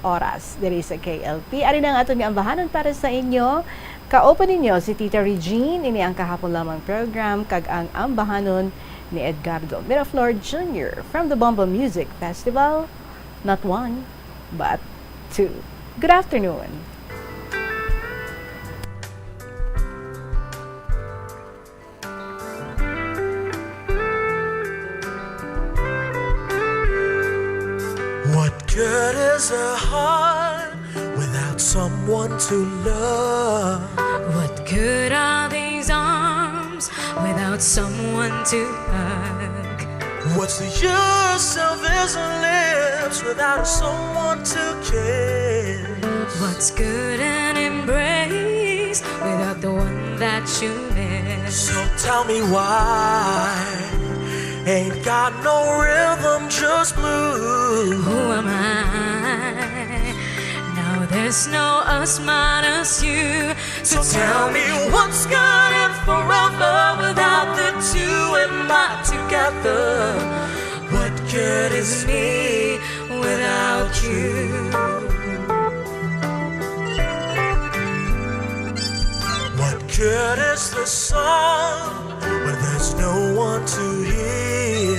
oras diri sa KLP. Ari na nga aton nga ambahanon para sa inyo. Kaopen ninyo si Tita Regine, ini ang kahapon lamang program kag ang ambahanon ni Edgardo Miraflor Jr. from the Bomba Music Festival. Not one, but two. Good afternoon. What good is a heart without someone to love? What good are these arms without someone to hug? What's the use of these lips without someone to kiss? What's good an embrace without the one that you miss? So tell me why ain't got no rhythm, just blues. Who am I? Now there's no us minus you. So tell me what's good and forever without the two and not together. What good is me without you? What good is the song when there's no one to hear?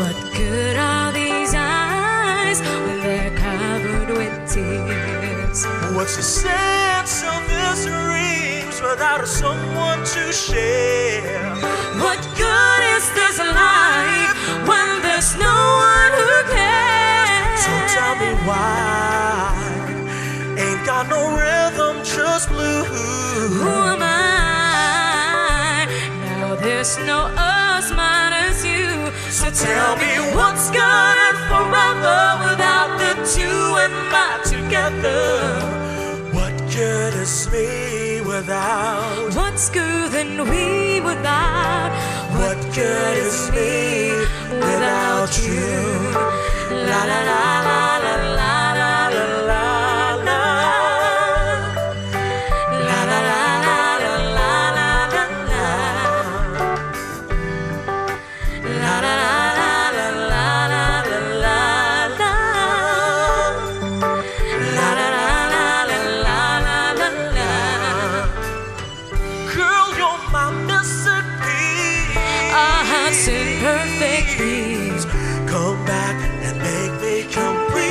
What good are these eyes when they're covered with tears? What's the sense of these dreams without someone to share? What good is this life when there's no one who cares? So tell me why ain't got no rhythm, just blues. Who am I? Now there's no us minus you. So tell me what's good and forever without the two and not together. What good is me without? What's good than we without? What good is me without you? La la la la la la la la la. La la la la la la la la la. La la la la la la la la la. La la la la la la la la. Girl, you're my masterpiece. Our hearts in perfect peace. Come back and make me complete.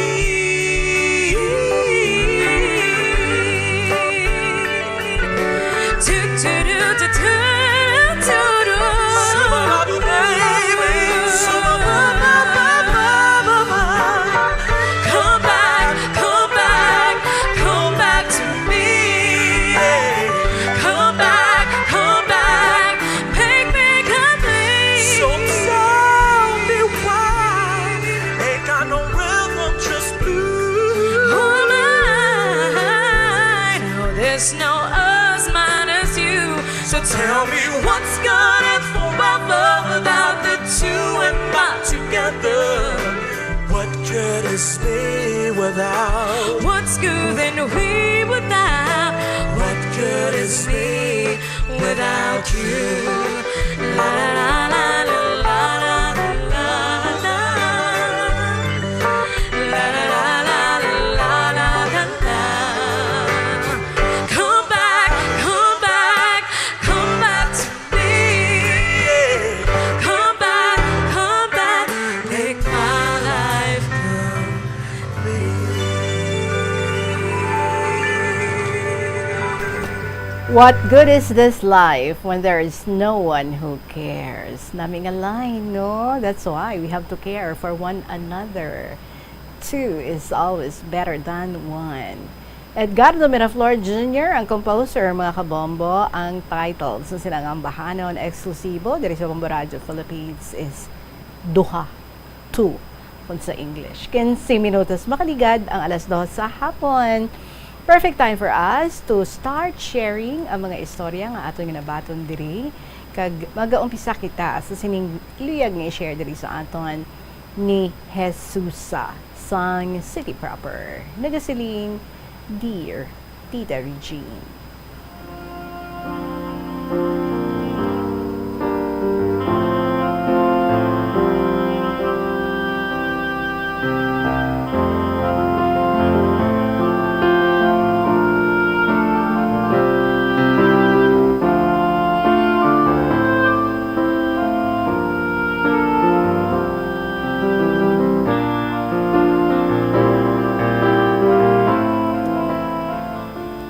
Somebody, baby, Come back, come back, come back to me. Come back, make me complete. so tell me why ain't got no rhythm, just blues. Who am I? No, there's no us minus you. So Tell me what's good and forever without the two and not together. What good is me without? what's good than we without? What good is me without you? La la la la la la la la la. La la la la la la la la. Come back, come back, come back to me. Come back, make my life What good is this life when there is no one who cares? Naming a line, no? That's why we have to care for one another. Two is always better than one. Edgardo Miraflor Jr., ang composer, mga kabombo, ang title sa silang ambahanon eksklusibo diri sa Bombo Radio Philippines is Duha, Two, kung sa English. 15 minutos makaligad ang alas 2 sa hapon. Perfect time for us to start sharing ang mga istorya nga aton ginabaton diri kag magaumpisa kita sa sining luyag nga i-share diri sa aton ni Jesusa sang City Proper. Nagasiling Dear Tita Regine.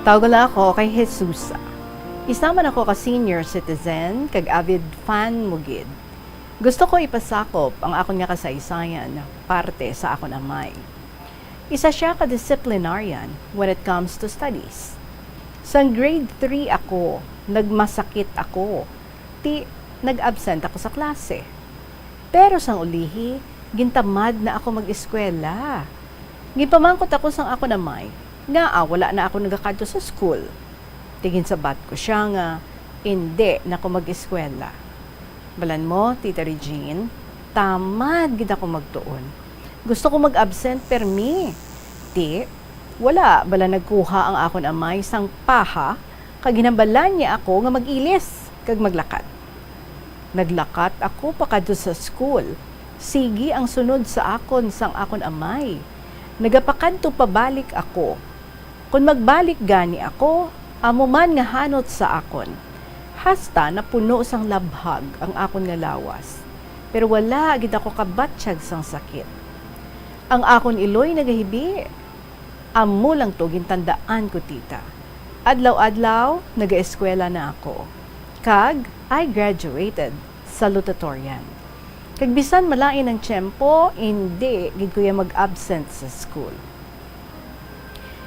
Tawag lang ako kay Jesusa. Isa man ako ka senior citizen, kag avid fan mo gid. Gusto ko ipasakop ang akon nga kasaysayan parte sa akon amay. Isa siya ka disciplinarian when it comes to studies. Sang grade 3 ako, nagmasakit ako. Nag-absent ako sa klase. Pero sang ulihi, gintamad na ako mag-eskwela. Gipamangkot ako sang ako namay, nga wala na ako nagakadto sa school. Tigin sabat ko siya nga, hindi na ako mag-eskwela. Balan mo, Tita Regine, tamad gid ako magtuon. Gusto ko mag-absent permi. Wala bala nagkuha ang akon amay sang paha, kag ginambalan niya ako nga mag-ilis kag maglakat. Naglakat ako pakadto sa school. Sige ang sunod sa akon sang akon amay. Nagapakadto pabalik ako. Kung magbalik gani ako, amo man nga hanot sa akon. Hasta na puno sang labhag ang akon nga lawas. Pero wala gid ako kabatsyag sang sakit. Ang akon iloy nagahibi. Amo lang to gintandaan ko, tita. Adlaw-adlaw, naga-eskwela na ako. Kag, I graduated salutatorian. Kag bisan malain ang tiyempo, hindi gid ko mag-absent sa school.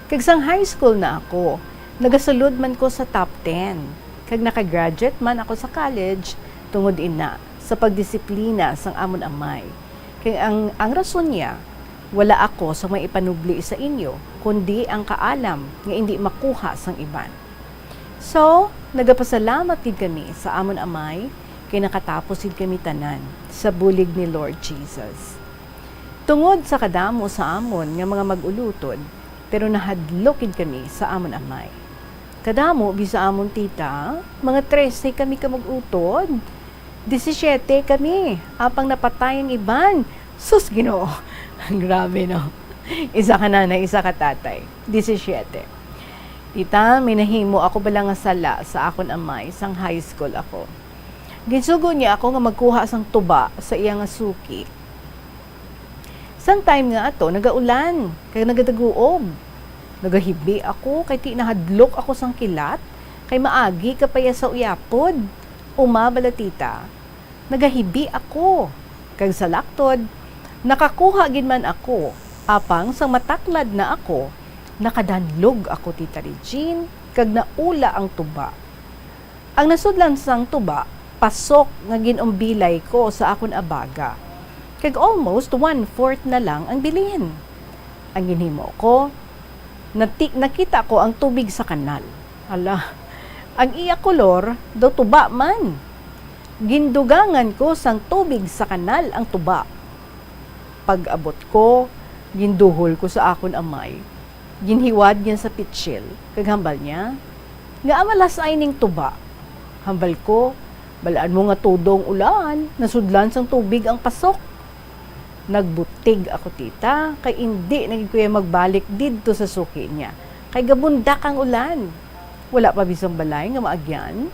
Kag sang high school na ako, nagasulod man ko sa top 10. Kag nakagraduate man ako sa college, tungod ina sa pagdisiplina sang amon amay. Kag ang rason niya, wala ako sa may ipanubli sa inyo, kundi ang kaalam nga hindi makuha sang iban. So, nagapasalamat gid kami sa amon amay, kay nakatapos gid kami tanan sa bulig ni Lord Jesus. Tungod sa kadamo sa amon nga mga mag-ulutod, pero nahadlok gid kami sa amon amay. Kadamo bisa amon tita, mga 13 kami ka mag-utod. 17 kami, apang napatay ang iban. Sus, Ginoo. Grabe, no? Isa ka nanay, isa ka tatay. 17. Tita, may nahimo ako bala nga sala sa akon amay sang high school ako. Ginsugo niya ako nga magkuha sang tuba sa iya nga suki. Sang time nga ato, nagaulan, kay nagadaguob. Nagahibi ako, kay ti nahadlok ako sang kilat, kay maagi kapaya sa uyapod. Umabala tita, nagahibi ako, kag sa laktod, nakakuha gid man ako, apang sang mataklad na ako, nakadanlog ako, Tita Regine, kag naula ang tuba. Ang nasudlan sang tuba, pasok nga ginombilay ko sa akon abaga. Kag almost 1/4 na lang ang bilin. Ang ginhimo ko, nakita ko ang tubig sa kanal. Ala, ang iya kolor, daw tuba man. Gindugangan ko sang tubig sa kanal ang tuba. Pag-abot ko, ginduhol ko sa akon amay. Ginhiwad niya sa pitsil, kaghambal niya. Nga amalas ay ning tuba. Hambal ko, balaan mo nga tudong ulan, nasudlan sang tubig ang pasok. Nagbutig ako, tita, kay hindi naging kuya magbalik didto sa suki niya. Kay gabundak ang ulan. Wala pa bisang balay nga maagyan.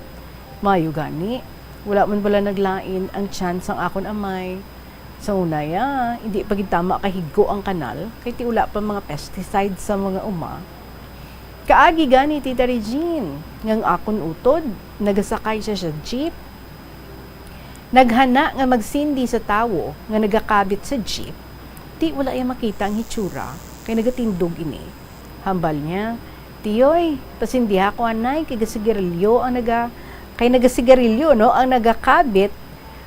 Mayo gani, wala man pala naglain ang chance ang akon amay. Sa unaya, hindi pa gid tama kahigo ang kanal, kay ti wala pa mga pesticides sa mga uma. Kaagi gani, Tita Regine, ngang akon utod, nagasakay siya sa jeep. Naghana nga magsindi sa tawo nga nagakabit sa jeep. Ti wala ay makita ang hitsura, kay nagatindog ini. Hambal niya, tiyoy, pasindi ako anay, kay nagasigarilyo no, ang nagakabit,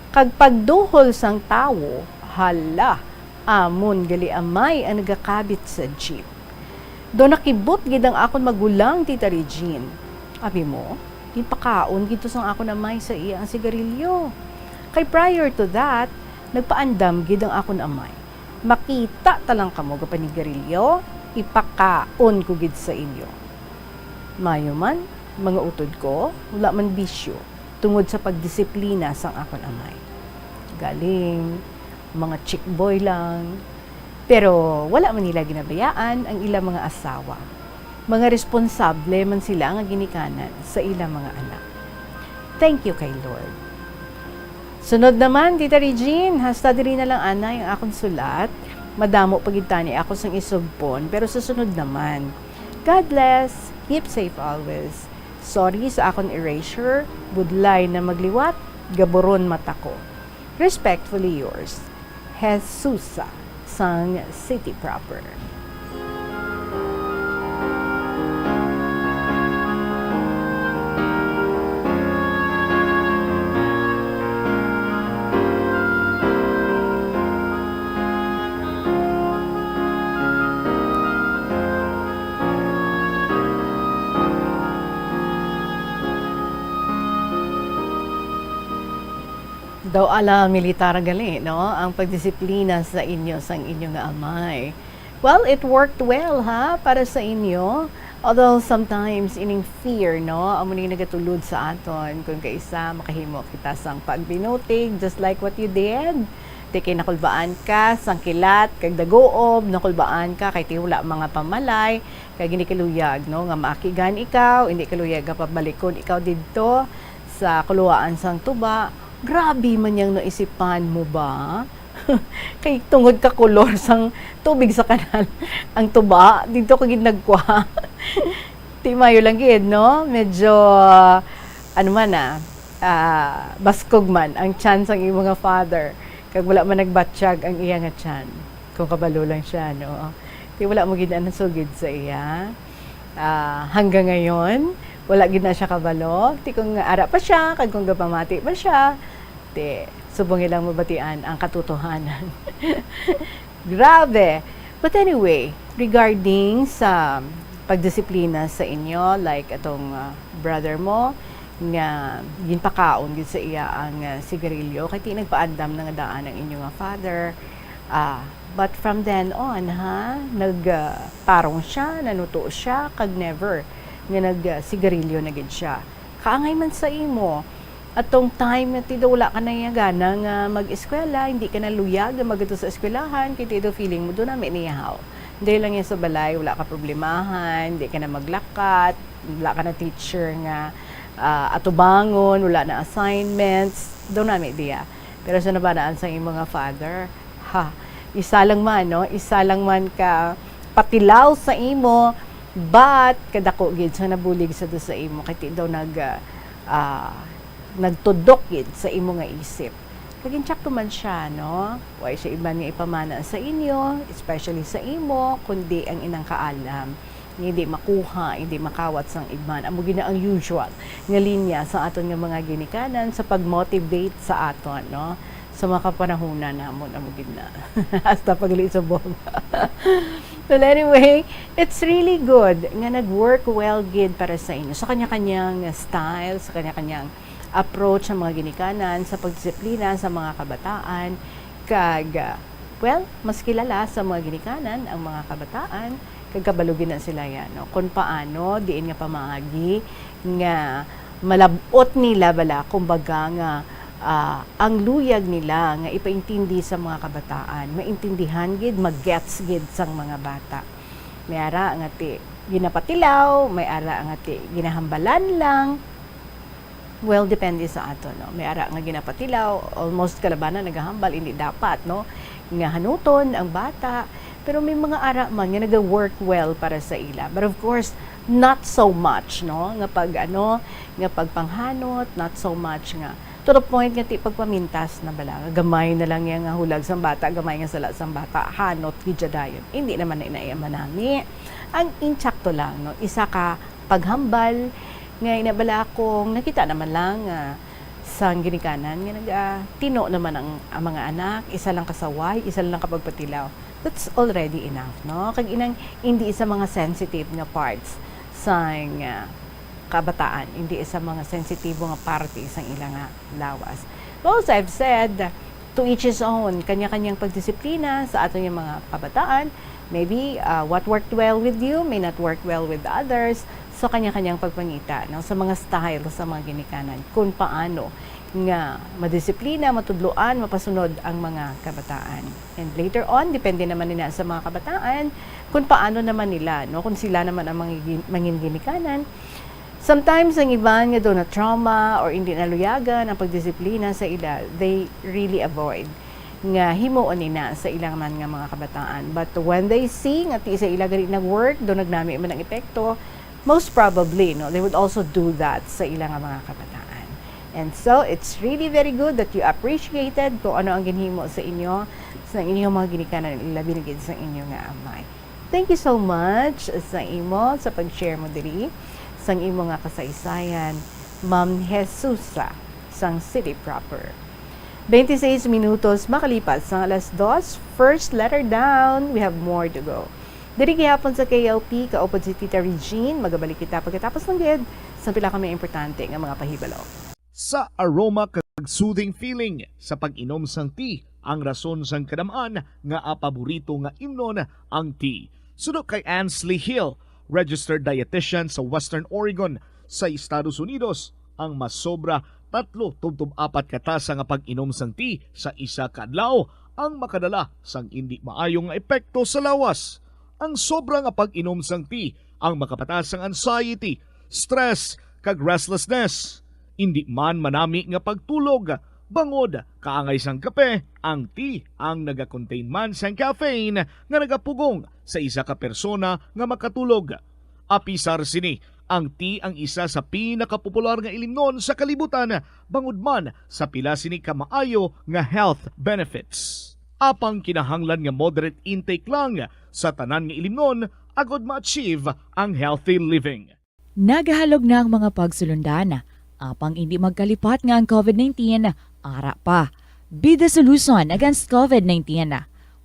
kag pagduhol sang tawo, hala, amon gali amay ang nagakabit sa jeep. Do nakibot gid ang akon magulang, Tita Regine. Abi mo, ginpakaon gito sang akon amay sa iya ang sigarilyo. Kay prior to that, nagpaandam gid ang akon amay. Makita talang kamo ga panigarilyo, ipakaon ko gid sa inyo. Mayo man, mga utod ko, wala man bisyo, tungod sa pagdisiplina sang akon amay. Galing, mga chick boy lang. Pero wala man nila ginabayaan ang ilang mga asawa. Mga responsable man sila nga ginikanan sa ilang mga anak. Thank you kay Lord. Sunod naman, Tita Regine, hasta diri na lang ana yung akong sulat. Madamo pagitani ako sang isugpon, pero sa sunod naman. God bless. Keep safe always. Sorry sa akong erasure, budlay na magliwat, gaboron mata ko. Respectfully yours, Jesusa, sang City Proper. Daw ala militar gali, no? Ang pagdisiplina sa inyo, sang inyo nga amay. Well, it worked well, ha? Para sa inyo. Although sometimes ining fear, no? Amo ning nagatulod sa aton kung kaisa makahimo kita sang pagbinutig just like what you did. Di kay nakulbaan ka sang kilat kag dagoob, nakulbaan ka kay tiwala mga pamalay, kay gini kaluyag, no? Nga maakigan ikaw, hindi kaluyag ka pabalikod ikaw didto sa kuluwaan sang tuba. Grabe man yang naisipan mo ba? Kay tungod ka kulor sang tubig sa kanal ang tuba dito ka ginagkwa. Ti mayo lang gid, no? Medyo ano man baskog man ang chance ang iyong mga father kag wala man nagbatsyag ang iya nga tiyan kung kabalo lang siya, no? Ti wala mo gid ang sugid sa iya. Hanggang ngayon wala gid na siya kabalo. Ti kung ara pa siya, kag kung gapamati pa siya, ti subong ilang mabatian ang katotohanan. Grabe. But anyway, regarding sa pagdisiplina sa inyo, like atong brother mo, nga ginpakaon gid sa iya ang sigarilyo, kay ti nagpaandam na nga daan ang inyong father. But from then on, nagtarong siya, nanuto siya, kag never nga nag-sigarilyo na gid siya. Kaangay man sa imo, atong time na tido wala ka na gana nga mag-eskwela, hindi ka na luyag nga magato sa eskwelahan, kay tido feeling mo doon na may niyahaw. Hindi lang yan sa balay, wala ka problemahan, hindi ka na maglakat, wala ka na teacher nga atubangon, wala na assignments, doon na may diya. Pero sa nabanaan sa iyong mga father, isa lang man, no? Isa lang man ka patilaw sa imo, but kadako gid sa nabulig sa do sa imo kay ti daw nagtudok gid sa imo nga isip. Kagin tsak man siya, no? Way siya iban nga ipamana sa inyo, especially sa imo, kundi ang inang kaalam. Hindi makuha, hindi makawat sang igman. Amo gina ang usual nga linya sa aton nga mga ginikanan sa pag-motivate sa aton, no? Sa mga kapanahunan namon amo gina. Hasta pagli sa bomba. Well, anyway, it's really good nga nag-work well gid para sa inyo. Sa kanya-kanyang style, sa kanya-kanyang approach sa mga ginikanan, sa pagdisiplina sa mga kabataan, kag, well, mas kilala sa mga ginikanan ang mga kabataan, kag kabalugin na sila yan, no? Kung paano, diin nga pamaagi, nga malabot nila bala, kumbaga nga, ang luyag nila nga ipaintindi sa mga kabataan, maintindihan gid, mag-gets gid sang mga bata. May ara nga ti ginapatilaw, may ara nga ti ginahambalan lang. Well, depende sa ato, no? May ara nga ginapatilaw, almost kalabanan nagahambal, hindi dapat, no? Nga hanuton ang bata. Pero may mga ara man nga nag-work well para sa ila. But of course, not so much, no? Nga nga pagpanghanot, not so much nga to the point nga ti pagpamintas na bala, gamay na lang yang hulag sang bata, gamay nga sala sang bata, hanot gidya dayon. Hindi naman na inaiyaman nami. Ang insakto lang, no? Isa ka paghambal nga inabala kong nakita naman lang sang ginikanan nga tino naman ang mga anak, isa lang kasaway, isa lang kapagpatilaw. That's already enough, no? Kag inang hindi sa mga sensitive nga parts sang kabataan, hindi sa mga sensitibo nga parte isang ilang lawas. Well, as I've said, to each his own, kanya-kanyang pagdisiplina sa aton yung mga kabataan. Maybe what worked well with you may not work well with others. So, kanya-kanyang pagpangita, no? Sa mga style, sa mga ginikanan, kung paano nga madisiplina, matudluan, mapasunod ang mga kabataan. And later on, depende naman nila sa mga kabataan, kung paano naman nila, no? Kung sila naman ang mga ginikanan. Sometimes, ang iban nga doon na trauma or hindi naluyagan ang pagdisiplina sa ila, they really avoid nga himuon nina sa ilang man nga mga kabataan. But when they see nga ti sa ila gali nag-work, doon nagnami man ang epekto, most probably, no, they would also do that sa ilang mga kabataan. And so, it's really very good that you appreciated kung ano ang ginhimo sa inyo, sa inyong mga ginikanan, ilabi na gid sa inyo nga amay. Thank you so much sa imo, sa pag-share mo diri, sa imo nga kasaysayan, Ma'am Jesusa, sang City Proper. 26 minutos makalipas ng alas 2, first letter down, we have more to go. Diri gihapon sa KLP, kaupod si Tita Regine, magabalik kita pagkatapos ng gid, sa pila kami importante nga mga pahibalo. Sa aroma kag soothing feeling sa pag-inom sang tea, ang rason sang kadamaan nga paborito nga imnon ang tea. Suno kay Ansley Hill, registered dietitian sa Western Oregon sa Estados Unidos, ang mas sobra 3-4 katasa nga pag-inom sang tea sa isa ka adlaw ang makadala sang hindi maayong epekto sa lawas. Ang sobra nga pag-inom sang tea ang makapatas sang anxiety, stress kag restlessness. Hindi man manami nga pagtulog, bangod kaangay sang kape, ang tea ang naga-contain man sang caffeine nga nagapugong sa isa ka persona nga makatulog. Apisar sini, ang tea ang isa sa pinakapopular nga ilimnon sa kalibutan, bangod man sa pila sini ka maayo nga health benefits. Apang kinahanglan nga moderate intake lang sa tanan nga ilimnon agod ma-achieve ang healthy living. Nagahalog na ang mga pagsulundan. Apang hindi magkalipat nga ang COVID-19, ara pa. Be the solution against COVID-19.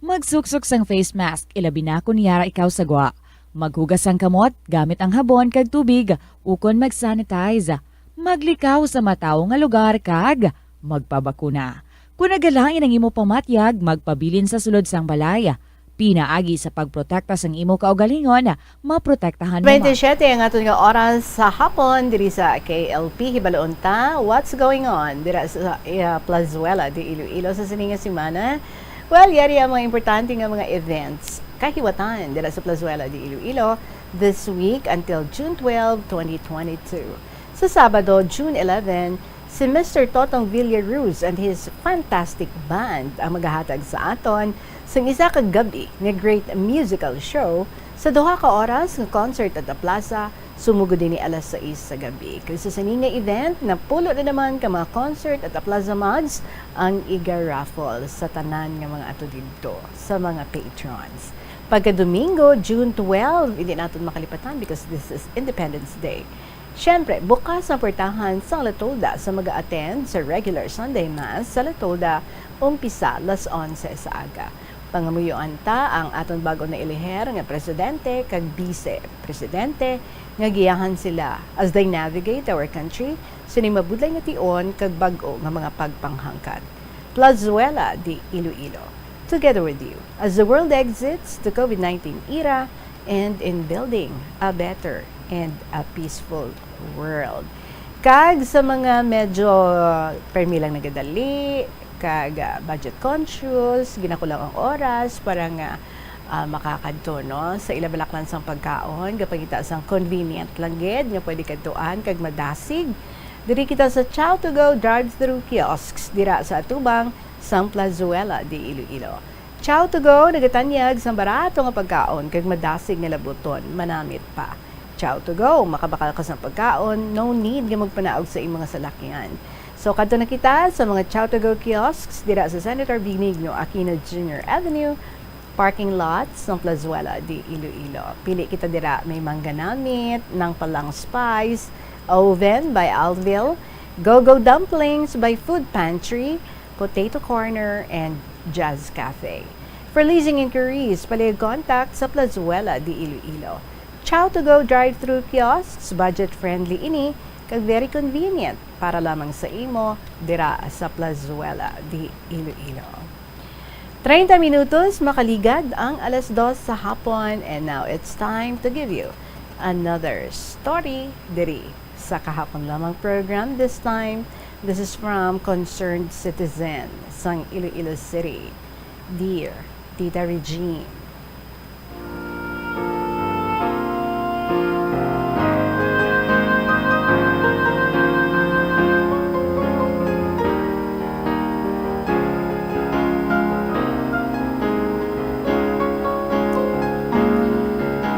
Magsuksok sang face mask, ilabi na kung niyara ikaw sagwa. Maghugas ang kamot gamit ang habon kag tubig, ukon mag-sanitize. Maglikaw sa mataw nga lugar kag magpabakuna. Kung nagalain ang imo pamatyag, magpabilin sa sulod sang balay. Pinaagi sa pagprotekta sang imo kaugalingon, maprotektahan mo. 27 ang aton nga oras sa hapon diri sa KLP Hibaloon ta. What's going on dira sa Plazuela di Iloilo sa sininga semana? Well, yari ang mga importante nga mga events kahiwatan dira sa Plazuela di Iloilo this week until June 12, 2022. Sa Sabado, June 11, si Mr. Totong Villaruz and his fantastic band ang maghahatag sa aton sa isa ka gabi nga great musical show sa duha ka oras nga concert at the plaza sumugod din ni alas 6 sa gabi. Kasi sa nga event na pulo na naman ka mga concert at the plaza mods ang iga-raffle sa tanan nga mga ato dito sa mga patrons. Pagka Domingo, June 12, hindi natin makalipatan because this is Independence Day. Siyempre, bukas ang portahan sa Latolda sa mag-attend sa regular Sunday Mass sa Latolda umpisa las 11 sa aga. Pangamuyuan ta ang aton bago na iliher nga presidente kag vice-presidente nga giyahan sila as they navigate our country sini mabudlay nga tion kag bag-o nga mga pagpanghangkat. Plazuela di Iloilo. Together with you as the world exits the COVID-19 era and in building a better and a peaceful world. Kag sa mga medyo permilang nagadali, kag budget conscious, ginakulang ang oras para nga makakadto no sa ilabalaklan sang pagkaon kapag kita sang convenient lang gid nga pwede kadtuan kag madasig. Diri kita sa Chow to Go drive-thru kiosks dira sa atubang sang Plazuela di Iloilo. Chow to Go nagatanyag sang barato nga pagkaon kag madasig nga labuton manamit pa. Chow to Go makabakal ka sang pagkaon, no need nga magpanaog sa imong mga salakyan. So, kadto na kita sa mga Chow to Go kiosks dira sa Senator Benigno Aquino Jr. Avenue, parking lots ng Plazuela di Iloilo. Pili kita dira may mangganamit, ng palang spice, oven by Alville, go-go dumplings by Food Pantry, Potato Corner, and Jazz Cafe. For leasing inquiries, palihog contact sa Plazuela di Iloilo. Chow to Go drive-thru kiosks, budget-friendly ini, kag very convenient para lamang sa imo dira sa Plazuela di Iloilo. 30 minutos makaligad ang alas 2 sa hapon and now it's time to give you another story diri sa kahapon lamang program. This time, this is from Concerned Citizen sang Iloilo City. Dear Tita Regine,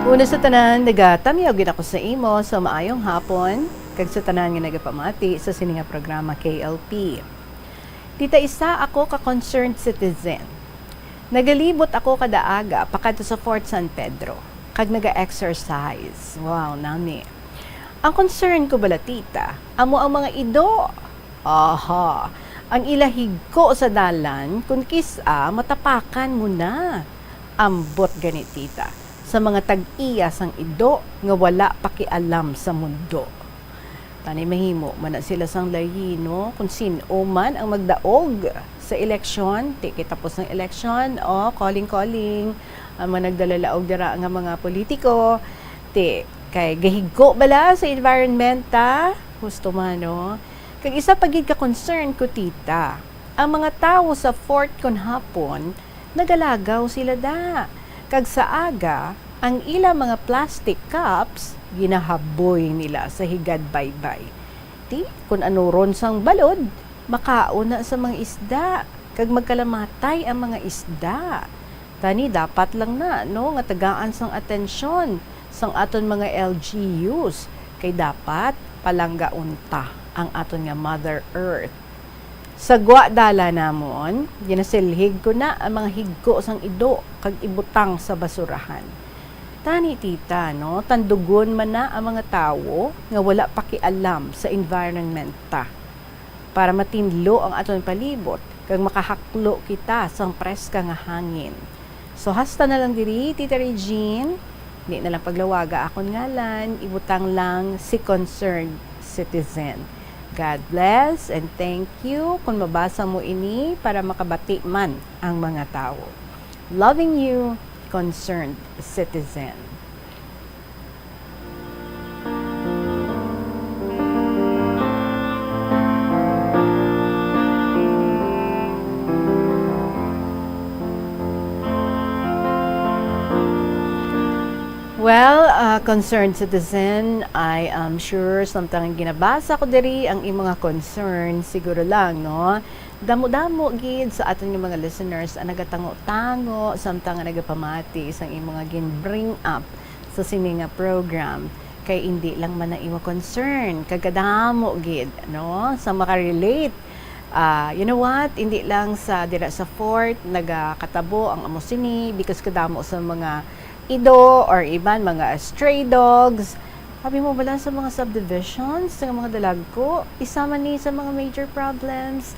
Una sa tanan, nagatamiyaw gid ako sa imo sa maayong hapon, kag sa tanan nga nagapamati sa sininga programa KLP. Tita isa ako ka concerned citizen. Nagalibot ako kada aga pakadto sa Fort San Pedro, kag naga-exercise. Wow, nami. Ang concern ko bala tita, amo ang mga ido. Aha, ang ilahig ko sa dalan, kung kisa, matapakan mo na. Ambot ganit tita, sa mga tag-iya sang ido, nga wala pakialam sa mundo. Tani mahimo, man sila sang lahi, no? Kung sino man ang magdaog sa eleksyon, tapos ng eleksyon, calling, ang mga nagdalalaog dira nga mga politiko, kay gahigko bala sa environment, gusto man, no? Kag isa pagid ka concern ko tita, ang mga tao sa fort kon hapon nagalagaw sila da. Kag sa aga, ang ila mga plastic cups ginahaboy nila sa higad baybay. Kung ano ron sang balod, makauna sa mga isda, kag magkalamatay ang mga isda. Tani dapat lang na, no, nga tagaan sang atensyon sang aton mga LGUs, kay dapat palangga unta ang aton nga Mother Earth. Sa dala namon, ginasilhig ko na ang mga higko sang ido kag ibutang sa basurahan. Tani tita, no, tandugon man na ang mga tawo nga wala pakialam sa environment para matinlo ang aton palibot kag makahaklo kita sang preska nga hangin. So hasta na lang diri Tita Regine, di na lang paglawaga akon ngalan, ibutang lang si concerned citizen. God bless and thank you kung mabasa mo ini para makabati man ang mga tao. Loving you, concerned citizen. Well, concerned citizen, I am sure samtang ginabasa ko diri ang imong concern, siguro lang, no? Damo-damo gid sa aton nga mga listeners ang nagatango-tango samtang nga nagapamati isang imong gin-bring up sa sininga program. Kay hindi lang man na imo concern, kagadamo gid, no? Sa makarelate. You know what? Hindi lang sa dira sa fort nagakatabo ang amo sini because kadamo sa mga ido or iban mga stray dogs. Sabi mo bala sa mga subdivisions, sa mga dalagko, isama ni sa mga major problems.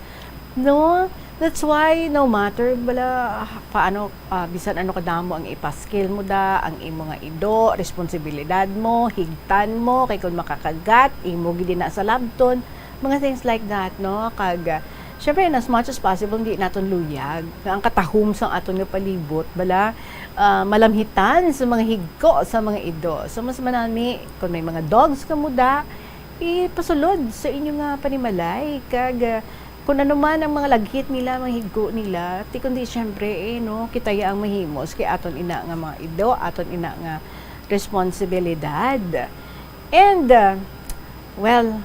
No? That's why no matter bala paano bisan ano kadamo ang ipaskill mo da, ang imo nga ido, responsibilidad mo, higtan mo kay kun makakagat, imo gid na sa labton, mga things like that, no? Kag syempre, as much as possible, hindi naton luyag. Ang katahom sa aton nga palibot, bala, malamhitan sa mga higko, sa mga ido. So, mas manami, kung may mga dogs ka muda, ipasulod sa inyo nga panimalay. Kag, kung ano man ang mga laghit nila, mga higko nila, ti kundi syempre, no, kitaya ang mahimos, kay aton ina nga mga ido, aton ina nga responsibilidad. And, well,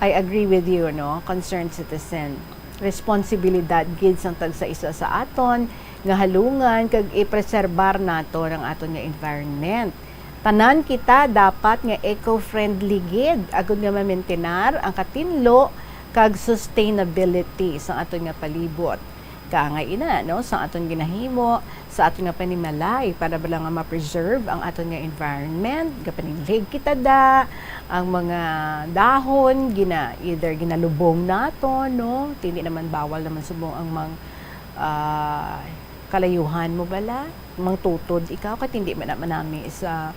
I agree with you, no, concerned citizen. Responsibilidad gid sang tag sa isa sa aton nga halungan kag i-preserbar nato ang aton nga environment. Tanan kita dapat nga eco-friendly gid agud nga ma-maintainer ang katinlo kag sustainability sa aton nga palibot. Kaangay ina, no, sa aton ginahimo, sa aton nga panimalay para bala nga ma-preserve ang aton nga environment, gapaninglig kita da, ang mga dahon either ginalubong nato, no, hindi naman bawal naman subong ang kalayuhan mo bala, mang tutod ikaw kat hindi man manami sa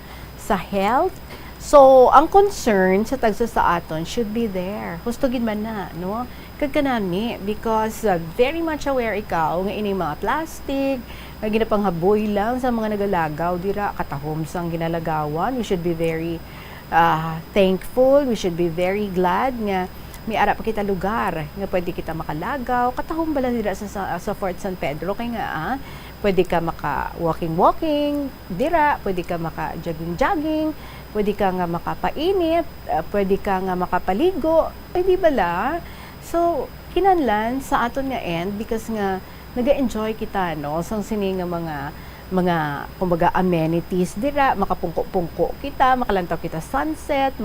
health. So, ang concern sa tagsa sa aton should be there. Husto gid man na, no? Kagkanami because very much aware ikaw nga ining mga plastic nga ginapanghaboy lang sa mga nagalagaw dira katahom sang ginalagawan. We should be very thankful. We should be very glad nga may ara pa kita lugar nga pwede kita makalagaw. Katahom bala dira sa Fort San Pedro kay nga pwede ka maka walking dira, pwede ka maka jogging, pwede ka nga makapainit, pwede ka nga makapaligo, ay di bala? So, kinahanglan sa aton nga end because nga naga-enjoy kita, no, sang sini nga mga mga kumbaga amenities dira, makapungko-pungko kita, makalantaw kita sunset,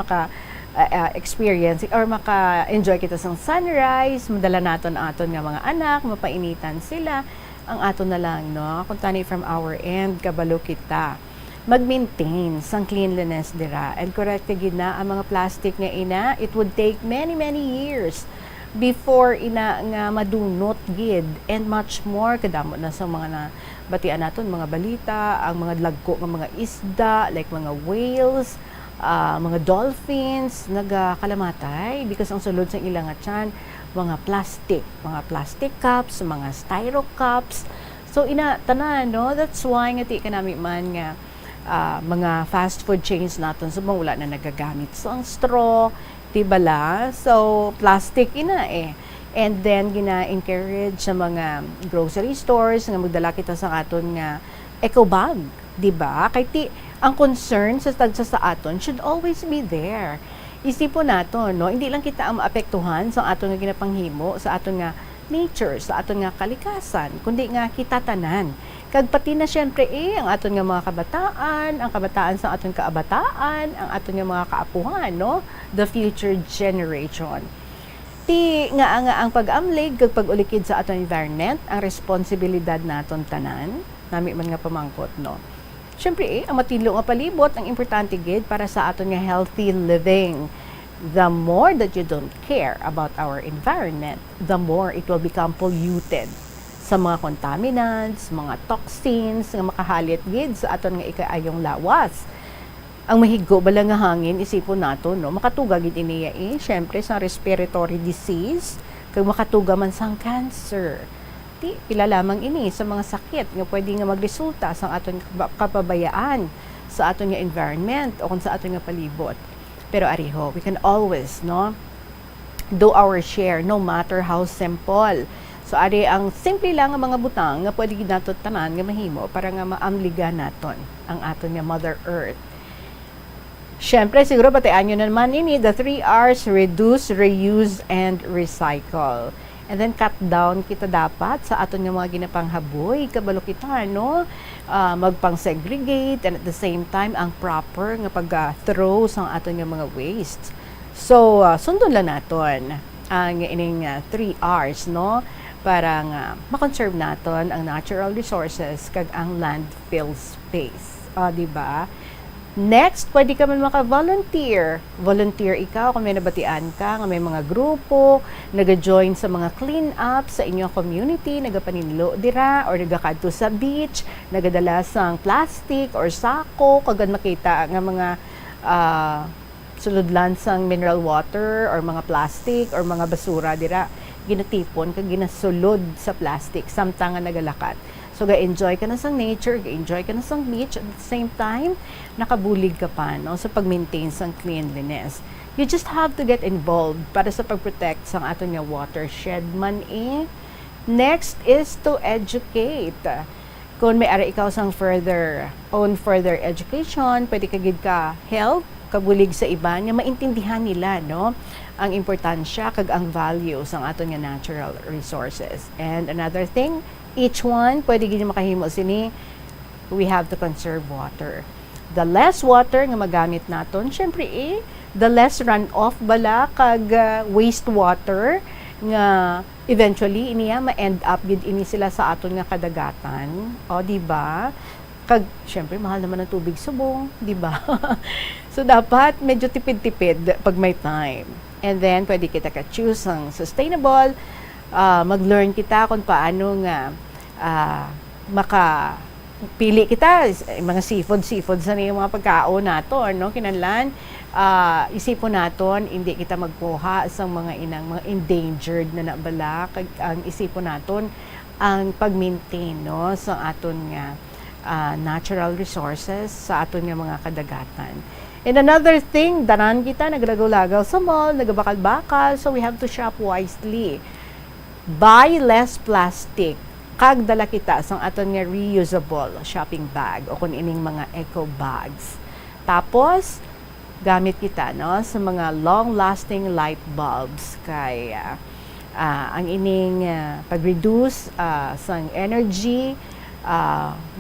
experience or maka-enjoy kita sa sunrise, madala naton ang aton nga mga anak, mapainitan sila, ang aton na lang, no? Kung tani from our end, kabalo kita. Mag-maintain sang cleanliness dira and correct gid na ang mga plastic nga ina, it would take many years before ina nga madunot gid and much more kadamo na sa mga batian naton mga balita, ang mga lagko nga mga isda like mga whales, mga dolphins nagakalamatay because ang sulod sa ilang nga tiyan mga plastic cups, mga styro cups. So ina tanan, no, that's why nga ti kanami man nga mga fast food chains naton so wala na nagagamit so ang straw, di bala? So plastic ina and then gina-encourage sa mga grocery stores nga magdala kita sa aton nga eco bag, di ba? Kay ti ang concern sa tagsa sa aton should always be there. Isipon nato, no, hindi lang kita ang maapektuhan sa aton nga ginapanghimo sa aton nga nature, sa aton nga kalikasan, kundi nga kita tanan. Kag pati na syempre ang aton nga mga kabataan, ang kabataan sa aton kaabataan, ang aton nga mga kaapuhan, no? The future generation. Ti nga ang pag-amlig kag pag-ulikid sa aton environment, ang responsibilidad naton tanan, nami man nga pamangkot, no? Syempre ang matilo nga palibot ang importante gid para sa aton nga healthy living. The more that you don't care about our environment, the more it will become polluted sa mga contaminants, mga toxins nga makahalit gid sa aton nga ikaayong lawas. Ang mahigo bala nga hangin isipon nato, no, makatuga gid iniya syempre sa respiratory disease kag makatuga man sang cancer. Di pila lamang ini sa mga sakit nga pwede nga magresulta sa aton kapabayaan sa aton nga environment o kung sa aton nga palibot. Pero ariho, we can always, no, do our share no matter how simple. So ari ang simple lang nga mga butang nga pwede gid naton tanan nga mahimo para nga maamliga naton ang aton nga Mother Earth. Syempre siguro batian nyo naman ini the 3 R's: reduce, reuse, and recycle. And then cut down kita dapat sa aton nga mga ginapanghaboy kabalo kita, no, magpang-segregate and at the same time ang proper nga pag-throw sa aton nga mga waste. So sundon lang naton ang ining 3 R's, no, para nga ma-conserve naton ang natural resources kag ang landfill space. Di ba? Next, pwede ka man maka-volunteer. Volunteer ikaw kung may nabatian ka, nga may mga grupo, naga-join sa mga clean-up sa inyong community, nagapaninlo dira, or nagakadto sa beach, nagadala sang plastic or sako, kagad makita nga mga suludlan sang mineral water or mga plastic or mga basura dira, ginatipon kag ginasulod sa plastic, samtang nga nagalakat. So, ga-enjoy ka na sa nature, ga-enjoy ka na sa beach, at the same time, nakabulig ka pa, no, sa pag-maintain sa cleanliness. You just have to get involved para sa pag-protect sa aton nga watershed man Next is to educate. Kung may ara ikaw sang further education, pwede ka gid ka help, kabulig sa iba, nga maintindihan nila, no, ang importansya kag ang value sa aton nga natural resources. And another thing, each one, pwede gid makahimo sini, we have to conserve water. The less water nga magamit naton, syempre the less runoff bala kag wastewater nga eventually iniya ma-end up gid ini sila sa aton nga kadagatan. O di ba? Kag syempre mahal naman ang tubig subong, di ba? So dapat medyo tipid-tipid pag may time. And then pwede kita ka-choose ang sustainable, mag-learn kita kung paano nga makapili kita mga seafood sa mga pagkaon nato, no, kinahanglan isipon naton hindi kita magkuha sa mga mga endangered na nabala, kag ang isipon naton ang pag-maintain, no, sa aton nga natural resources sa aton nga mga kadagatan. And another thing, danan kita naglagaw-lagaw sa mall, nagabakal-bakal, so we have to shop wisely. Buy less plastic. Kag dala kita sang aton nga reusable shopping bag o kung ining mga eco bags. Tapos gamit kita, no, sa mga long-lasting light bulbs kay ang ining pag-reduce sang energy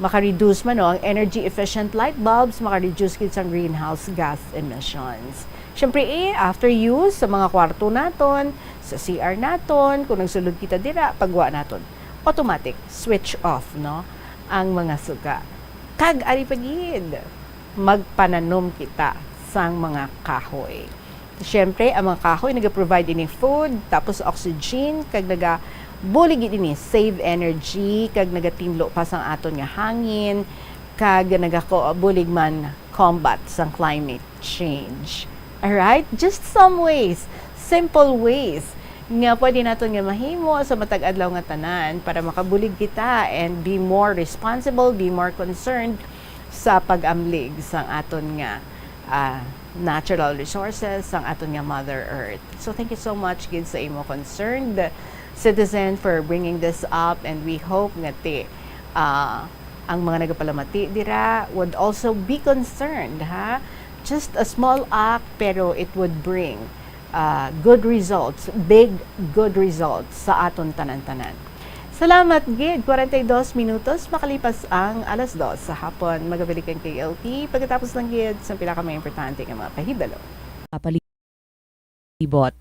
makareduce man ang energy efficient light bulbs, makareduce gid sa greenhouse gas emissions. Siyempre after use sa mga kwarto naton, sa CR naton, kung nagsulod kita dira, pagwa naton, automatic switch off no ang mga suka. Kag ari pagid magpananom kita sang mga kahoy. Siyempre, ang mga kahoy nag-provide ini food, tapos oxygen, kag bulig ini save energy, kag nagatinlo pa sang aton nga hangin, kag bulig man combat sang climate change. Alright? Just some ways, simple ways nga pwede naton nga mahimo sa matag adlaw nga tanan para makabulig kita and be more responsible, be more concerned sa pag-amlig sang aton nga natural resources sang aton nga Mother Earth. So thank you so much gid sa imo concerned citizen for bringing this up, and we hope nga ang mga nagapalamati dira would also be concerned, ha? Just a small act pero it would bring good results, big good results sa aton tanan-tanan. Salamat gid, 42 minutos makalipas ang alas 2 sa hapon. Magabalik ang KLT pagkatapos ng gid sa pila ka mga importante nga mga pahibalo. Palibot.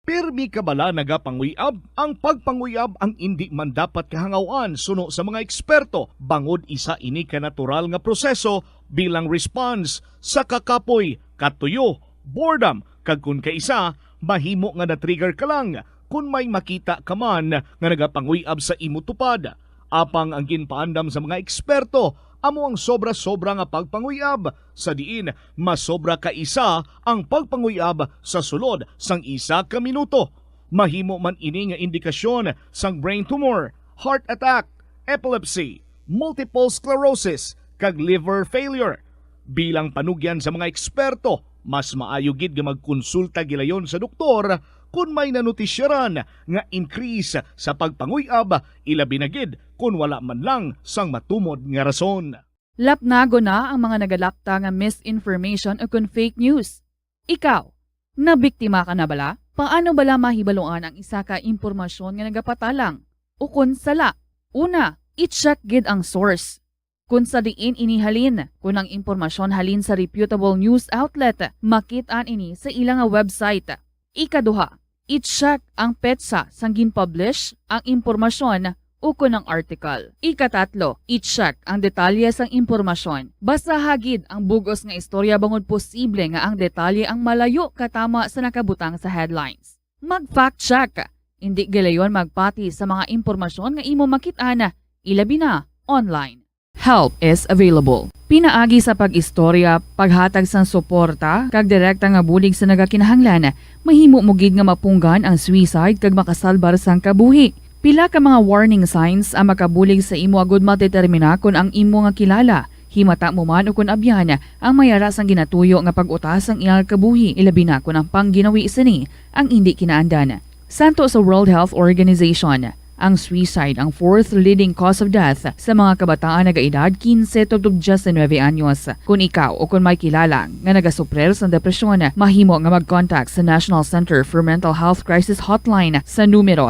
Pirmi ka bala nagapanguyab? Ang pagpanguyab ang hindi man dapat kahangawan suno sa mga eksperto. Bangod isa ini ka natural nga proseso bilang response sa kakapoy, katuyo, boredom, kag kun kaisa, mahimo nga na-trigger ka lang kung may makita ka man nga nagapanguyab sa imo tupad. Apang ang ginpaandam sa mga eksperto, amo ang sobra-sobra nga pagpanguyab, sa diin masobra ka isa ang pagpanguyab sa sulod sang isa ka minuto. Mahimo man ini nga indikasyon sang brain tumor, heart attack, epilepsy, multiple sclerosis, kag liver failure. Bilang panugyan sa mga eksperto, mas maayo gid nga magkonsulta gilayon sa doktor kung may nanutisyaran nga increase sa pagpanguyab, ilabi na gid kung wala man lang sang matumod nga rason. Lapnago na ang mga nagalapta nga misinformation o kung fake news. Ikaw, nabiktima ka na bala? Paano bala mahibaluan ang isa ka impormasyon nga nagapatalang? O kung sala? Una, i-check gid ang source. Kung sa diin inihalin, kung ang impormasyon halin sa reputable news outlet, makitaan ini sa ilang nga website. Ikaduha, i-check ang petsa sang gin-publish ang impormasyon o kung ang article. Ikatatlo, i-check ang detalye sang impormasyon. Basta hagid ang bugos nga istorya bangod posible nga ang detalye ang malayo katama sa nakabutang sa headlines. Mag-fact check. Hindi gilayon magpati sa mga impormasyon nga imo makit-ana, ilabi na online. Help is available. Pinaagi sa pag-istorya, paghatag sang suporta, kag direkta nga bulig sa nagakinahanglan, mahimo mo gid nga mapunggan ang suicide kag makasalbar sang kabuhi. Pila ka mga warning signs ang makabulig sa imo agud matedetermina kung ang imo nga kilala, himata mo man o kung abyan ang mayara sang ginatuyo nga pag-utas ang iyang kabuhi, ilabi na kung ang pangginawi sini ang hindi kinaandan. Santo sa World Health Organization, ang suicide ang fourth leading cause of death sa mga kabataan na gaedad 15 to 19 anyos. Kung ikaw o kung may kilala nga nagasuprer sa depresyon, mahimo nga mag-contact sa National Center for Mental Health Crisis Hotline sa numero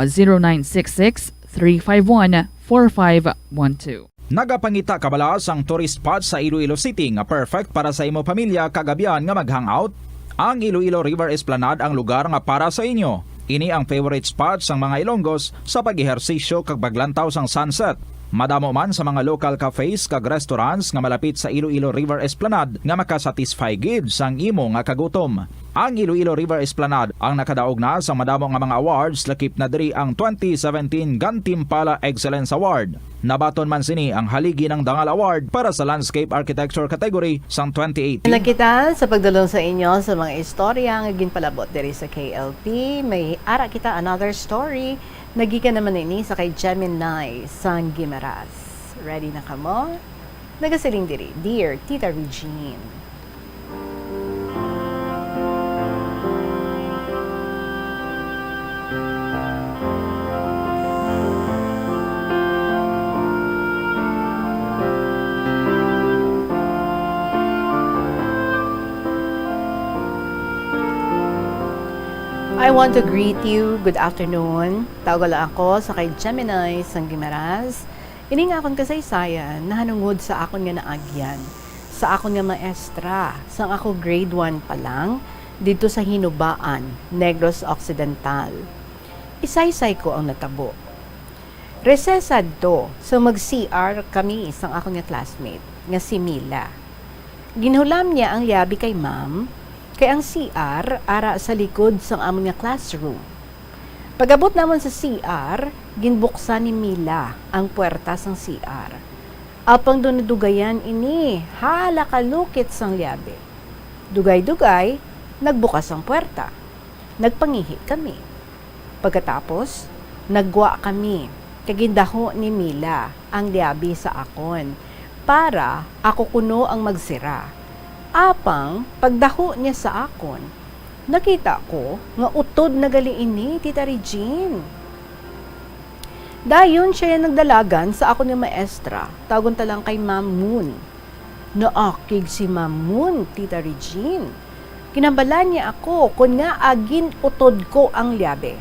0966-351-4512. Nagapangita kabalas ang tourist spot sa Iloilo City nga perfect para sa imo pamilya kagabihan nga mag-hangout. Ang Iloilo River Esplanade ang lugar nga para sa inyo. Ini ang favorite spot sang mga Ilonggos sa pag-ehersisyo kag paglantaw sang sunset. Madamo man sa mga local cafes kag restaurants nga malapit sa Iloilo River Esplanade nga makasatisfy gid sang imo nga kagutom. Ang Iloilo River Esplanade ang nakadaog na sa madamo nga mga awards, lakip na diri ang 2017 Gantimpala Excellence Award. Nabaton man sini ang haligi ng Dangal Award para sa Landscape Architecture category sang 2018. Nakita sa pagdulong sa inyo sa mga istorya nga ginpalabot diri sa KLT, may ara kita another story. Nagikan naman ini sa kay Gemini sang Gimaras. Ready na kamo? Nagasiling diri, Dear Tita Regine. I want to greet you. Good afternoon. Tawag lang ako sa kay Gemini sang Gimaras. Ini nga akong kasaysayan na hanungod sa akon nga naagyan, sa akon nga maestra, sang ako grade 1 pa lang, dito sa Hinubaan, Negros Occidental. Isaysay ko ang natabo. Resesad to, so mag-CR kami isang akong nga classmate, nga si Mila. Ginhulam niya ang yabi kay ma'am, kay ang CR ara sa likod sang amon nga classroom. Pag-abot naman sa CR, ginbuksan ni Mila ang puwerta sang CR. Apang doon dugayan ini, hala kalukit sang liabe. Dugay-dugay, nagbukas ang puwerta. Nagpangihi kami. Pagkatapos, nagwa kami. Kagindaho ni Mila ang liabi sa akon para ako kuno ang magsira. Apang pagdaho niya sa akon, nakita ko nga utod na gali ini, Tita Regine. Dayon siya nagdalagan sa ako ni maestra, tagon talang kay Ma'am Moon. Naakig si Ma'am Moon, Tita Regine. Kinambalan niya ako kung nga agin utod ko ang liabe.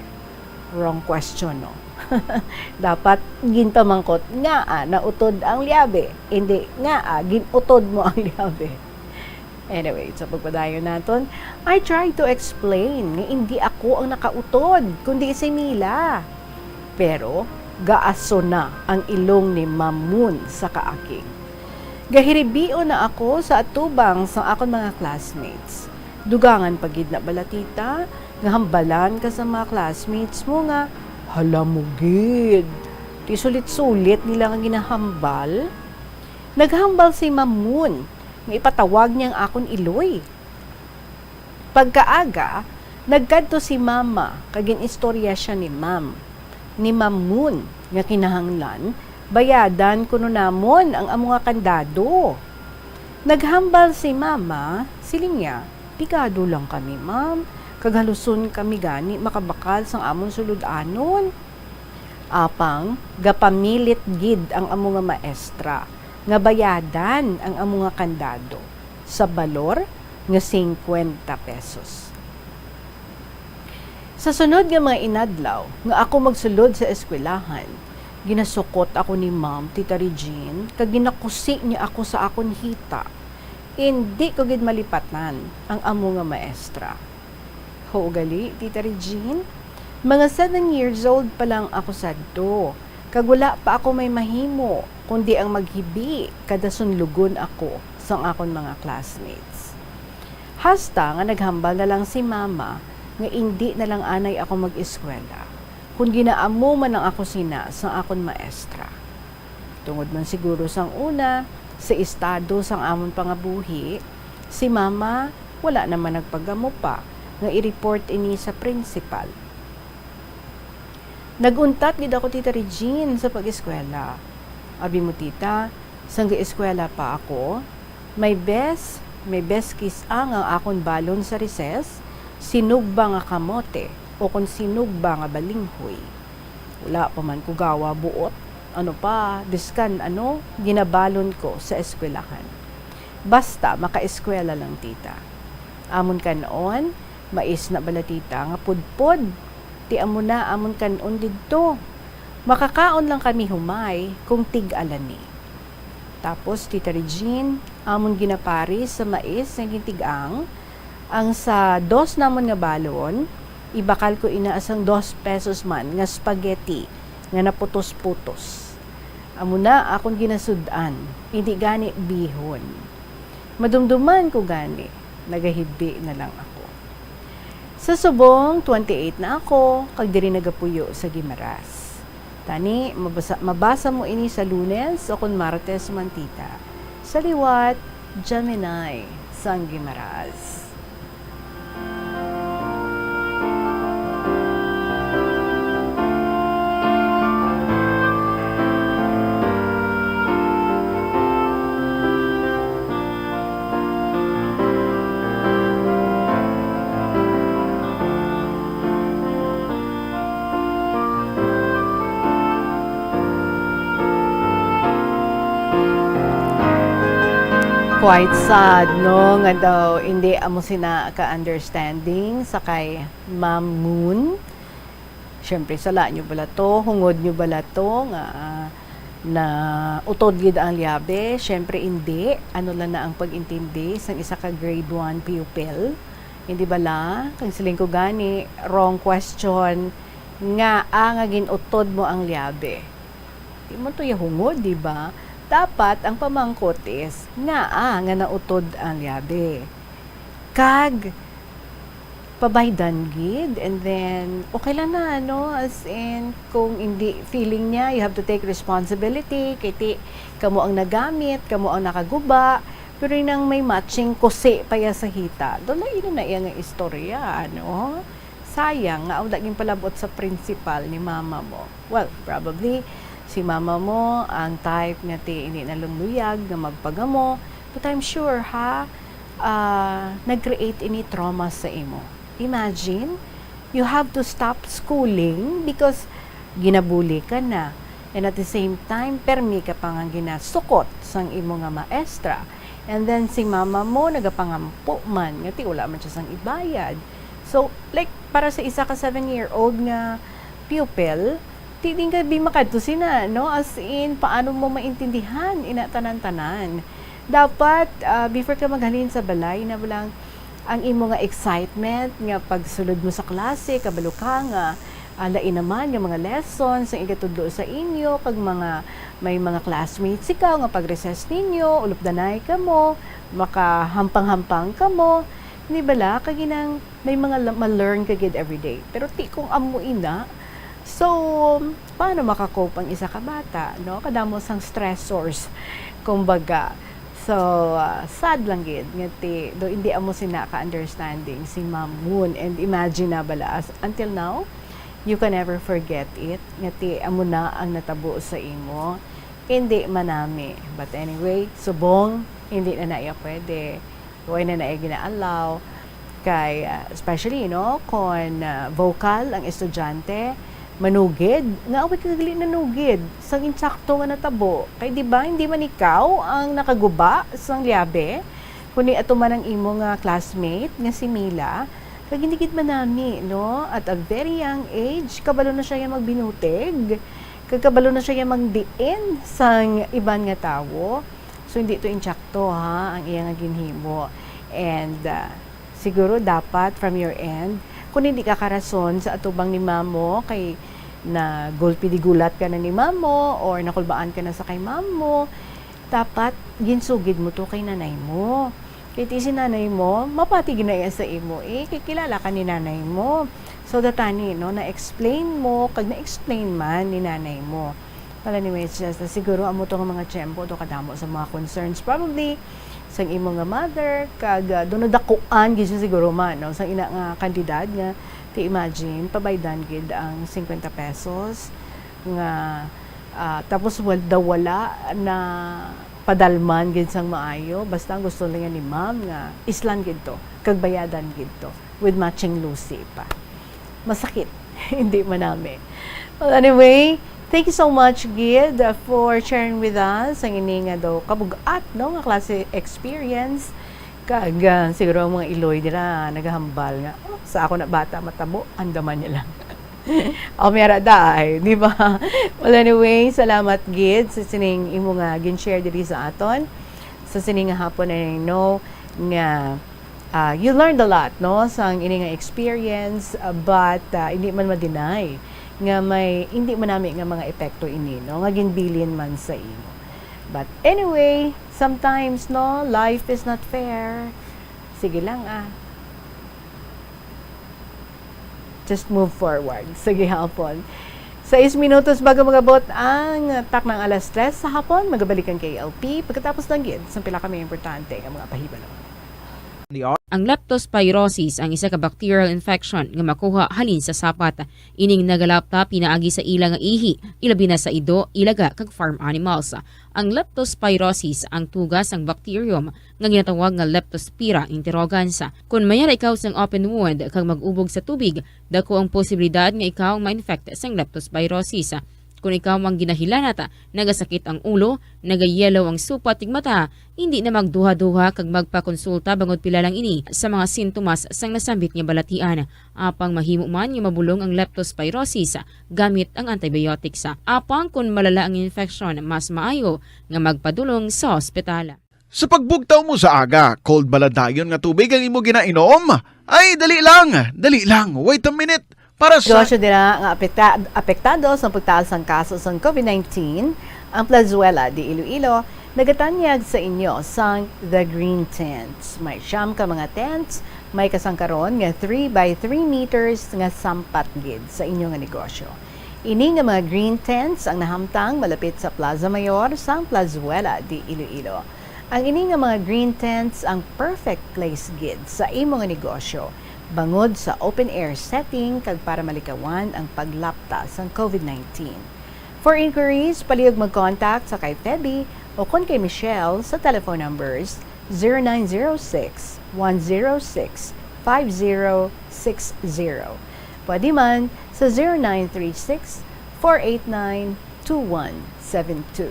Wrong question, no? Dapat ginpamangkot nga na utod ang liabe. Hindi nga ginutod mo ang liabe. Anyway, sa pagpadayon naton, I tried to explain nga hindi ako ang nakautod, kundi si Mila. Pero, gaaso na ang ilong ni Ma'am Moon sa kaaking. Gahiribio na ako sa atubang sa akong mga classmates. Dugangan pagid na balatita, nga hambalan ka sa mga classmates mo nga, hala mo gid. Di sulit-sulit nila nga ginahambal. Naghambal si Ma'am Moon, nga ipatawag niyang akon iloy. Pagkaaga, nagkadto si Mama, kagin istorya siya ni Ma'am Moon, nga kinahanglan, bayadan kuno namon ang amo nga kandado. Naghambal si Mama, siling niya, pikado lang kami, Ma'am, kaghaluson kami gani makabakal sang amon sulod-anon. Apang, gapamilit gid ang amo nga maestra, nga bayadan ang amo nga kandado sa balor nga 50 pesos. Sa sunod nga mga inadlaw nga ako magsulod sa eskwelahan, ginasukot ako ni Ma'am Tita Regine kag ginakusi niya ako sa akon hita. Hindi ko gid malipatan ang amo nga maestra. Hugali, Tita Regine, mga 7 years old pa lang ako sadto. Kag wala pa ako may mahimo, kundi ang maghibi kada sunlugon ako sa akon mga classmates. Hasta nga naghambal na lang si Mama nga hindi na lang anay ako mag-eskwela, kung ginaamo man ang ako sina sa akon maestra. Tungod man siguro sang una, sa estado sang amon pangabuhi, si Mama wala naman nagpagamo pa nga i-report ini sa principal. Naguntat gid ako, Tita Regine, sa pag-eskwela. Abi mo, tita, sang eskwela pa ako, may best kiss ang akon balon sa recess, sinugba nga kamote, o kung sinugba nga balinghoy. Wala pa man ko gawa buot, biskan ginabalon ko sa eskwelahan. Basta maka-eskwela lang, tita. Amon kanoon, mais na bala, tita, nga pudpod. Ti amo na amon kanon didto. Makakaon lang kami humay kung tig-alani. Tapos, Tita Regine, amon ginapari sa mais nga gintigang, ang sa 2 namon nga balon, ibakal ko inaasang 2 pesos man nga spaghetti nga naputos-putos. Amo na akong ginasudan, hindi gani bihon. Madumduman ko gani, nagahibi na lang ako. Sa subong, 28 na ako, kag diri nagapuyo sa Guimaras. Tani, mabasa mo ini sa Lunes o kung Martes man, tita. Sa liwat, Gemini, sang Guimaras. Quite sad, no? Nga daw, hindi amo sina ka-understanding sa kay Ma'am Moon. Siyempre, sala nyo bala to, hungod nyo bala to, nga na utod gid ang liabe. Syempre hindi, ano lang na ang pag-intindi sa isa ka grade 1 pupil. Hindi bala kang siling ko gani wrong question nga nga ginutod mo ang liabe. Di mo to yahungod, di ba? Dapat ang pamangkot is nga nautod ang liabe. Kag pabaydan gid, and then okay lang na, no, as in kung hindi feeling niya, you have to take responsibility kay ti kamo ang nagamit, kamo ang nakaguba, pero nang may matching kusi pa ya sa hita doon na iya nga istorya, no, sayang nga daging palabot sa principal ni mama mo. Well, probably si mama mo ang type nga ti ini naluluyag nga magpagamo, but I'm sure nag-create ini trauma sa imo. Imagine, you have to stop schooling because ginabuli ka na. And at the same time, permi ka pa nga ginasukot sang imo nga maestra. And then si mama mo nagapangampo man, ngati wala man siya sang ibayad. So, like, para sa isa ka 7-year-old nga pupil, tiding ka di makadto sina, no? As in, paano mo maintindihan ina tanan-tanan. Dapat, before ka maghalin sa balay, na walang ang imo nga excitement nga pagsulod mo sa klase, kabalo ka nga alain naman yung mga lessons ang igatudlo sa inyo, kag may mga classmates ikaw nga pag-recess ninyo, ulupdanay ka mo, makahampang-hampang ka mo, hindi bala kag inang may mga ma-learn ka gid everyday. Pero ti kung amuin na, so paano makakope ang isa ka bata, no? Kadamo sang stressors kumbaga. So, sad lang gid ngati do hindi amo sina ka-understanding si Ma'am Moon, and imagine na bala until now you can never forget it ngati amo na ang natabo sa imo, hindi manami. But anyway, subong hindi na naiya pwede, huwag na naiya gina-allow kay especially, no, kung vocal ang estudyante manugid, nga awit kagali nanugid sang insakto nga natabo. Kay di ba hindi man ikaw ang nakaguba sang liabe, kundi ato man ang imo nga classmate nga si Mila, kag hindi gid manami, no, at a very young age kabalo na siya nga magbinutig, kag kabalo na siya nga magdiin sang iban nga tawo. So hindi to insakto ang iya nga ginhimo. And siguro dapat from your end, kung hindi ka karason sa atubang ni mamo kay na gulpi-digulat ka na ni mamo or nakulbaan ka na sa kay mamo, dapat ginsugid mo to kay nanay mo. Kaya si nanay mo, mapati ginaya sa imo, kikilala ka ni nanay mo. So datani, no, na-explain mo, kag na-explain man ni nanay mo. But anyway, it's just siguro amo to mga tiyempo to kadamo sa mga concerns probably sang imo nga mother, kag doon nadakuan gid siguro man, no, sang ina nga kandidad nga ti imagine pabaydan gid ang 50 pesos nga tapos wala na padalman gid sang maayo, basta ang gusto lang ni ma'am nga islan gid to kag bayadan gid to with matching Lucy pa. Masakit hindi manami. Well, anyway, thank you so much, Gid, for sharing with us ang ini nga daw kabugat, no, nga klase experience. Kag siguro ang mga Iloy dira naghahambal nga, sa ako na bata matabo, andaman niya lang. O mera daay, di ba? Well, anyway, salamat, Gid, sa sining imo nga gin-share diri sa aton. Sa sining nga hapon na know nga you learned a lot, no, sa ini nga experience, but hindi man ma-deny nga may hindi manami nga mga epekto ini, no, nga ginbilin man sa imo. But anyway, sometimes, no, life is not fair. Sige lang just move forward. Sige hapon. 6 minutos bago magabot ang tak ng alas 3 sa hapon, magabalikan kay LP pagkatapos lang gid sa pila kami importante nga mga pahibalo. Ang leptospirosis ang isa ka bacterial infection nga makuha halin sa sapat. Ining nagalapta pinaagi sa ila nga ihi, ilabi na sa ido, ilaga kag farm animals. Ang leptospirosis ang tugas ng bacterium nga ginatawag nga Leptospira interrogans. Kung mayara ikaw sang open wound kag mag-ubog sa tubig, dako ang posibilidad nga ikaw ma-infect sang leptospirosis. Kung ikaw ang ginahilanata, nagasakit ang ulo, nagayelaw ang supa tig mata, hindi na magduha-duha kag magpakonsulta bangod pila lang ini sa mga sintomas sang nasambit nga balatian. Apang mahimo man nga mabulong ang leptospirosis gamit ang antibiotics. Apang kung malala ang infection, mas maayo nga magpadulong sa ospital. Sa pagbugtaw mo sa aga, cold baladayon nga tubig ang imo ginainom? Ay, dali lang, wait a minute. Para sa... Negosyo nila nga apektado sa pagtaas ng kaso sa COVID-19, ang Plazuela de Iloilo nagatanyag sa inyo sang The Green Tents. May siyam ka mga tents, may kasangkaron nga 3 by 3 meters nga sampat gid sa inyo nga negosyo. Ini nga mga green tents ang nahamtang malapit sa Plaza Mayor sang Plazuela de Iloilo. Ang ini nga mga green tents ang perfect place gid sa imo nga negosyo bangod sa open-air setting kag para malikawan ang paglapta sa COVID-19. For inquiries, palihog mag-contact sa kay Tebby o kon kay Michelle sa telephone numbers 0906-106-5060. Pwede man sa 0936-489-2172.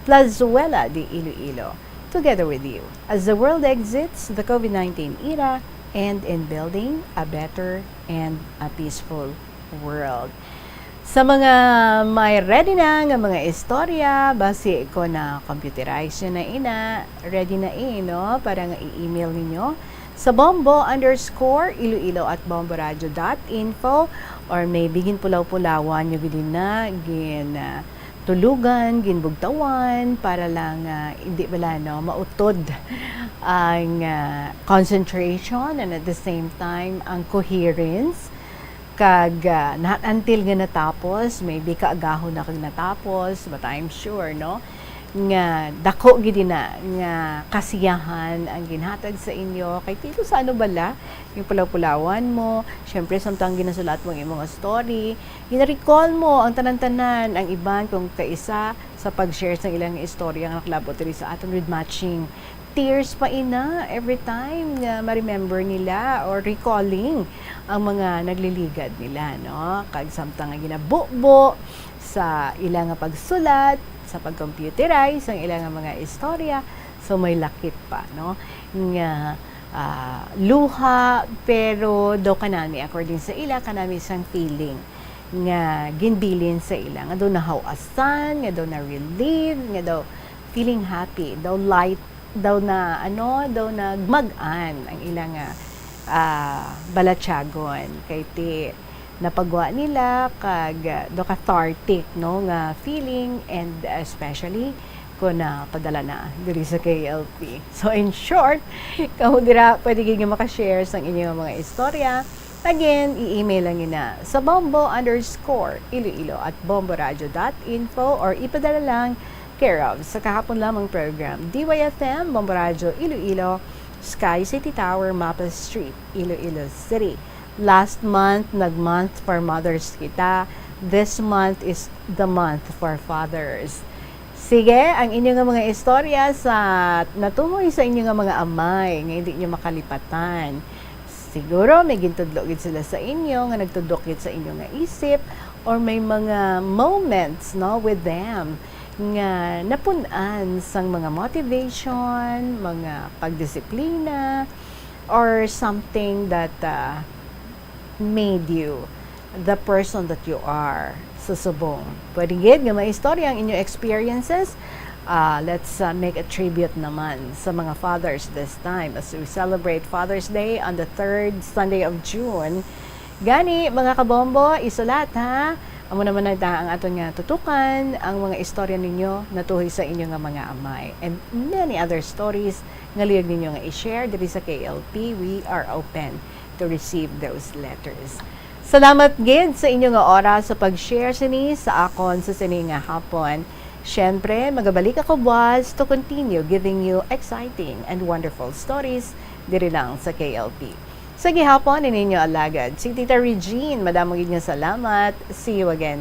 Plazuela de Iloilo, together with you as the world exits the COVID-19 era and in building a better and a peaceful world. Sa mga may ready na nga mga istorya, basi ko na computerize na ready na no? Para nga i-email ninyo sa bombo_iloilo at bomboradio.info or may bigin pulaw-pulawan nyo gudin na, tulugan, ginbugtawan para lang hindi bala mautod ang concentration and at the same time ang coherence kag not until nga natapos, maybe kaagahon na kag natapos, but I'm sure nga dako gid na nga kasiyahan ang ginhatag sa inyo kay tito sa ano bala yung pulaw-pulawan mo, syempre samtang ginasulat mo ang imong story, gina-recall mo ang tanan-tanan ang iban kung kaisa sa pag-share sa ilang istorya nga naklabot diri sa aton with matching tears pa ina every time nga ma-remember nila or recalling ang mga nagliligad nila kag samtang nga ginabubo sa ilang pagsulat sa pag-computerize ang ilang mga istorya, so may lakit pa nga luha pero do kanami according sa ila kanami sang feeling nga ginbilin sa ila nga do nahawasan, nga do na relieve, nga do feeling happy, daw light, daw na nagmagan ang ilang balatyagon kay ti napagwa nila kag do cathartic nga feeling and especially kung padala na diri sa KLP. So in short, kamo dira pwede gyud maka-share sang inyong mga istorya. Again, i-email lang ina sa bombo_iloilo at bomboradio.info or ipadala lang care of sa kahapon lamang program DYFM Bombo Radio Iloilo, Sky City Tower, Mapa Street, Iloilo City. Last month, nag-month for mothers kita. This month is the month for fathers. Sige, ang inyong mga istorya sa natumoy sa inyong mga amay, nga hindi nyo makalipatan. Siguro may gintudlo gid sila sa inyo, nga nagtudok gid sa inyong nga isip, or may mga moments with them nga napunan sang mga motivation, mga pagdisiplina, or something that made you the person that you are sa subong. Pwede gid nga may istorya ang inyong experiences. Let's make a tribute naman sa mga fathers this time as we celebrate Father's Day on the 3rd Sunday of June. Gani, mga kabombo, isulat ha. Amo naman na ang aton nga tutukan ang mga istorya ninyo natuhoy sa inyo nga mga amay and many other stories nga liyag ninyo nga i-share diri sa KLP. We are open to receive those letters. Salamat gid sa inyo nga oras sa pag-share sini sa akon sa sini nga hapon. Syempre, magabalik ako buwas to continue giving you exciting and wonderful stories diri lang sa KLP. Sa gihapon, ninyo alagad si Tita Regine. Madamong gid nga salamat. See you again